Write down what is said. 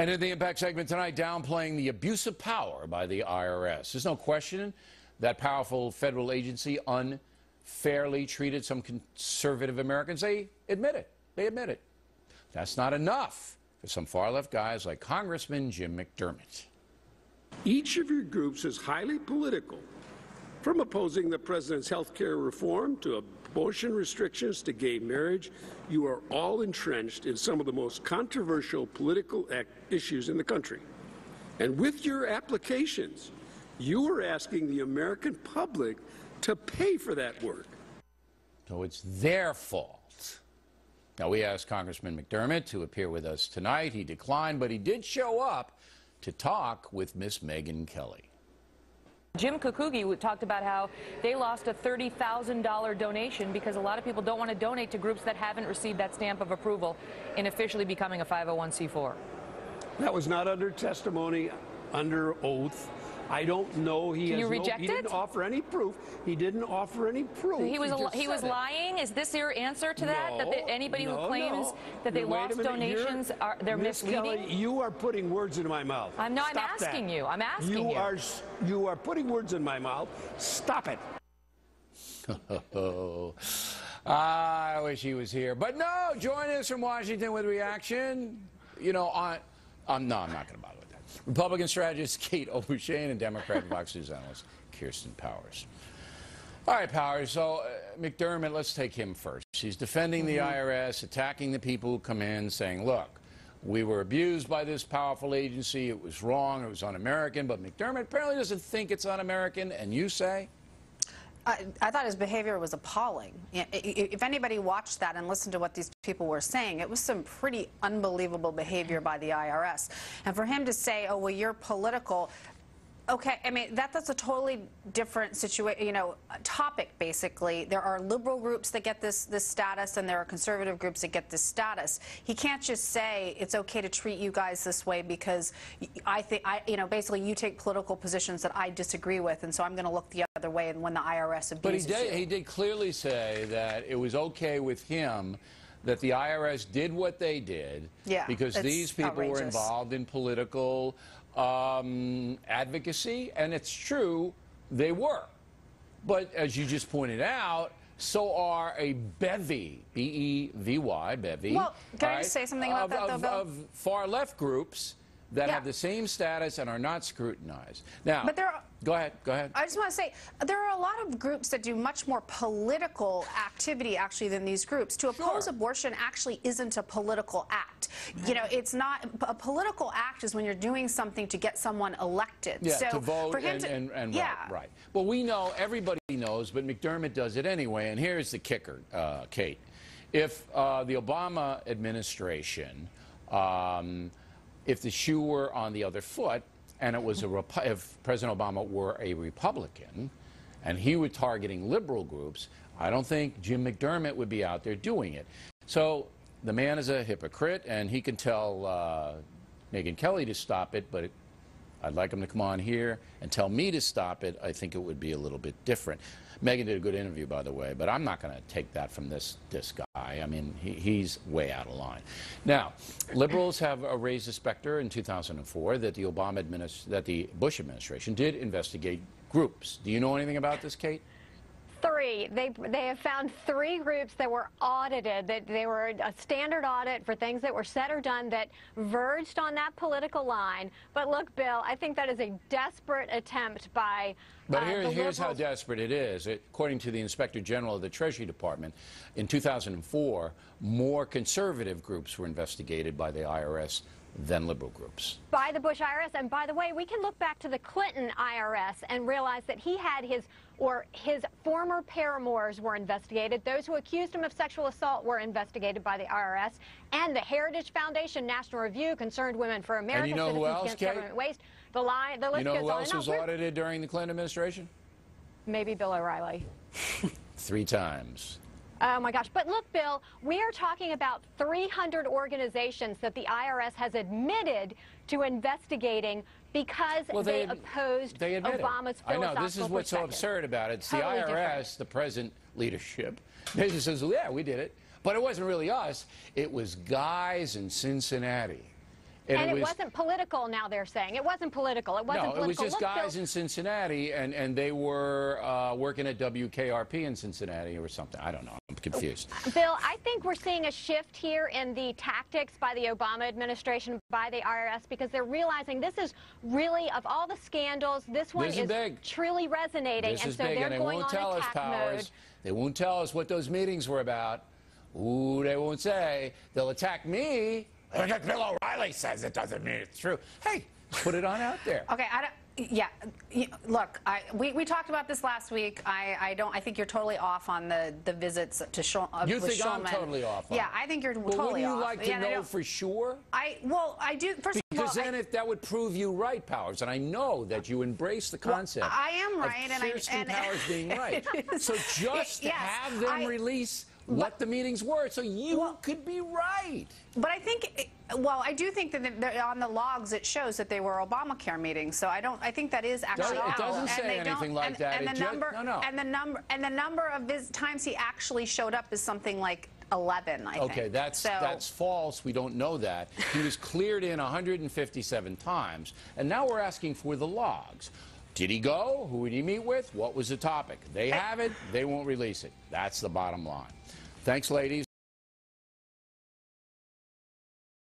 And in the Impact segment tonight, downplaying the abuse of power by the IRS. There's no question that powerful federal agency unfairly treated some conservative Americans. They admit it. They admit it. That's not enough for some far-left guys like Congressman Jim McDermott. Each of your groups is highly political, from opposing the president's health care reform to abortion restrictions to gay marriage. You are all entrenched in some of the most controversial political issues in the country. And with your applications, you are asking the American public to pay for that work. So it's their fault. Now, we asked Congressman McDermott to appear with us tonight. He declined, but he did show up to talk with Miss Megyn Kelly. Jim Kukugi talked about how they lost a $30,000 donation because a lot of people don't want to donate to groups that haven't received that stamp of approval in officially becoming a 501c4. That was not under testimony, under ooth. I don't know. He didn't offer any proof. He didn't offer any proof. He was lying. Is this your answer to that? No, that anybody who claims that they lost donations they're misleading? Kelly, you are putting words in my mouth. I'm asking you. I'm asking you. You are putting words in my mouth. Stop it. I wish he was here. But no, join us from Washington with reaction. You know, no, I'm not going to bother with that. Republican strategist Kate O'Shane and Democrat Fox News analyst Kirsten Powers. All right, Powers, so McDermott, let's take him first. He's defending the IRS, attacking the people who come in, saying, look, we were abused by this powerful agency. It was wrong. It was un-American. But McDermott apparently doesn't think it's un-American. And you say? I thought his behavior was appalling. If anybody watched that and listened to what these people were saying, it was some pretty unbelievable behavior by the IRS. And for him to say, oh, well, you're political, okay, I mean, that's a totally different situation, topic, basically. There are liberal groups that get this status, and there are conservative groups that get this status. He can't just say it's okay to treat you guys this way because I think, basically you take political positions that I disagree with, and so I'm going to look the other way and when the IRS abuses you. But he did clearly say that it was okay with him that the IRS did what they did because these people were involved in political advocacy, and it's true, they were. But as you just pointed out, so are a bevy, B-E-V-Y, bevy. Well, can I just say something about that, though, Bill? Of far-left groups that have the same status and are not scrutinized. Now, go ahead. I just want to say, there are a lot of groups that do much more political activity, actually, than these groups. To oppose abortion actually isn't a political act. It's not. A political act is when you're doing something to get someone elected. Yeah, so to vote for him right. Well, we know, everybody knows, but McDermott does it anyway. And here's the kicker, Kate. If the Obama administration, if the shoe were on the other foot, and it was if President Obama were a Republican, and he were targeting liberal groups, I don't think Jim McDermott would be out there doing it. So the man is a hypocrite, and he can tell Megyn Kelly to stop it, but I'd like him to come on here and tell me to stop it. I think it would be a little bit different. Megyn did a good interview, by the way, but I'm not going to take that from this guy. I mean, he's way out of line. Now, liberals have raised the specter in 2004 that the Bush administration did investigate groups. Do you know anything about this, Kate? Three. They have found 3 groups that were audited, that they were a standard audit for things that were said or done that verged on that political line. But look, Bill, I think that is a desperate attempt by But here's how desperate it is. According to the Inspector General of the Treasury Department, in 2004, more conservative groups were investigated by the IRS than liberal groups. By the Bush IRS. And by the way, we can look back to the Clinton IRS and realize that he had his former paramours were investigated. Those who accused him of sexual assault were investigated by the IRS. And the Heritage Foundation National Review Concerned Women for America, and you know who else, Against Kate? Government Waste. The list goes on. You know who else was audited during the Clinton administration? Maybe Bill O'Reilly. 3 times. Oh, my gosh. But look, Bill, we are talking about 300 organizations that the IRS has admitted to investigating because they opposed Obama's philosophical I know. This is what's so absurd about it. It's the IRS, the present leadership. They just says, well, yeah, we did it. But it wasn't really us. It was guys in Cincinnati. And it wasn't political, now they're saying. It wasn't political. It wasn't political. No, it was just Look, guys in Cincinnati, and they were working at WKRP in Cincinnati or something. I don't know. I'm confused. Bill, I think we're seeing a shift here in the tactics by the Obama administration, by the IRS, because they're realizing this is really, of all the scandals, this one is big. truly resonating. This and is so big, they're and they going won't on tell us, attack Powers. mode. They won't tell us what those meetings were about. Ooh, they won't say. They'll attack me. Bill O'Reilly says it doesn't mean it's true. Hey, put it on out there. Okay, yeah, look, we talked about this last week. I think you're totally off on the visits to Shulman. You think I'm totally off on Yeah, it? I think you're Well, totally off. Wouldn't you like to know for sure? Well, I do. First of all, because then that would prove you right, Powers, and I know that you embrace the concept. Well, I am right, of Kirsten Powers being right. So just to have them release what the meetings were, so you could be right. But I think, I do think that on the logs it shows that they were Obamacare meetings. So I think that is actually It doesn't say anything like that. And the number of times he actually showed up is something like 11, I think. Okay, that's false. We don't know that. He was cleared in 157 times, and now we're asking for the logs. Did he go? Who did he meet with? What was the topic? They have it. They won't release it. That's the bottom line. Thanks, ladies.